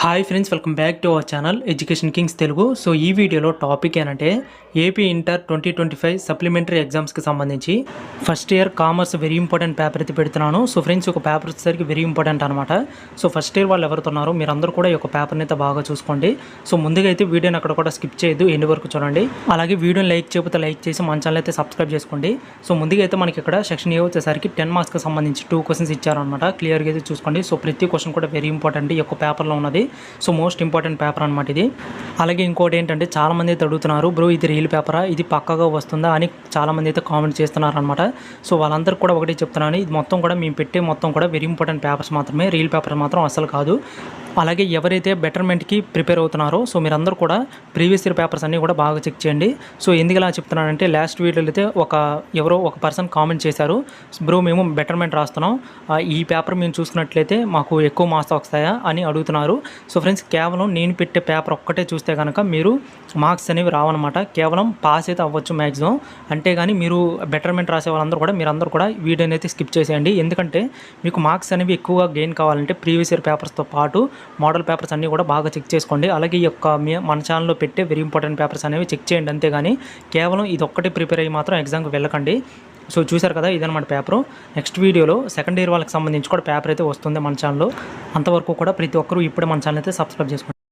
Hi friends, welcome back to our channel education Kings Telugu. So ఈ వీడియోలో topic ఏంటంటే AP inter 2025 supplementary ఎగ్జామ్స్కి సంబంధించి first year commerce very important paper అయితే పెడుతున్నాను. సో ఫ్రెండ్స్, ఒక పేపర్ వచ్చేసరికి వెరీ ఇంపార్టెంట్ అనమాట. సో ఫస్ట్ ఇయర్ వాళ్ళు ఎవరుతున్నారో మీరందరూ కూడా ఈ యొక్క పేపర్ని అయితే బాగా చూసుకోండి. సో ముందుగా అయితే వీడియోని అక్కడ కూడా స్కిప్ చేయొద్దు, ఎండ్ వరకు చూడండి. అలాగే వీడియోని లైక్ చేయకపోతే లైక్ చేసి మన ఛానల్ అయితే సబ్స్క్రైబ్ చేసుకోండి. సో ముందుగా అయితే మనకి ఇక్కడ సెక్షన్ ఏ వచ్చేసరికి 10 మార్క్స్కి సంబంధించి 2 క్వశ్చన్స్ ఇచ్చారనమాట. క్లియర్గా అయితే చూసుకోండి. సో ప్రతి క్వశ్చన్ కూడా వెరీ ఇంపార్టెంట్ ఈ యొక్క పేపర్లో ఉన్నది. సో మోస్ట్ ఇంపార్టెంట్ పేపర్ అనమాట ఇది. అలాగే ఇంకోటి ఏంటంటే చాలామంది అయితే అడుగుతున్నారు, బ్రో ఇది రియల్ పేపరా, ఇది పక్కగా వస్తుందా అని చాలామంది అయితే కామెంట్ చేస్తున్నారు అనమాట. సో వాళ్ళందరికీ కూడా ఒకటి చెప్తున్నాను, ఇది మొత్తం కూడా మేము పెట్టే మొత్తం కూడా వెరీ ఇంపార్టెంట్ పేపర్స్ మాత్రమే, రియల్ పేపర్ మాత్రం అసలు కాదు. అలాగే ఎవరైతే బెటర్మెంట్కి ప్రిపేర్ అవుతున్నారో సో మీరందరూ కూడా ప్రీవియస్ ఇయర్ పేపర్స్ అన్నీ కూడా బాగా చెక్ చేయండి. సో ఎందుకు ఇలా చెప్తున్నానంటే లాస్ట్ వీడియోలో అయితే ఎవరో ఒక పర్సన్ కామెంట్ చేశారు, బ్రో మేము బెటర్మెంట్ రాస్తున్నాం, ఈ పేపర్ మేము చూసుకున్నట్లయితే మాకు ఎక్కువ మార్క్స్ వస్తాయా అని అడుగుతున్నారు. సో ఫ్రెండ్స్, కేవలం నేను పెట్టే పేపర్ ఒక్కటే చూస్తే కనుక మీరు మార్క్స్ అనేవి రావన్నమాట. కేవలం పాస్ అయితే అవ్వచ్చు మ్యాక్సిమం. అంతేగాని మీరు బెటర్మెంట్ రాసే వాళ్ళందరూ కూడా మీరందరూ కూడా వీడియోని అయితే స్కిప్ చేసేయండి. ఎందుకంటే మీకు మార్క్స్ అనేవి ఎక్కువగా గెయిన్ కావాలంటే ప్రీవియస్ ఇయర్ పేపర్స్తో పాటు మోడల్ పేపర్స్ అన్నీ కూడా బాగా చెక్ చేసుకోండి. అలాగే ఈ యొక్క మన ఛానల్లో పెట్టే వెరీ ఇంపార్టెంట్ పేపర్స్ అనేవి చెక్ చేయండి. అంతేగాని కేవలం ఇది ఒక్కటే ప్రిపేర్ అయ్యి మాత్రం ఎగ్జామ్కి వెళ్ళకండి. సో చూశారు కదా, ఇదన్నమాట పేపరు. నెక్స్ట్ వీడియోలో సెకండ్ ఇయర్ వాళ్ళకి సంబంధించి కూడా పేపర్ అయితే వస్తుంది మన ఛానల్లో. అంతవరకు కూడా ప్రతి ఒక్కరూ ఇప్పుడే మన ఛానల్ అయితే సబ్స్క్రైబ్ చేసుకోండి.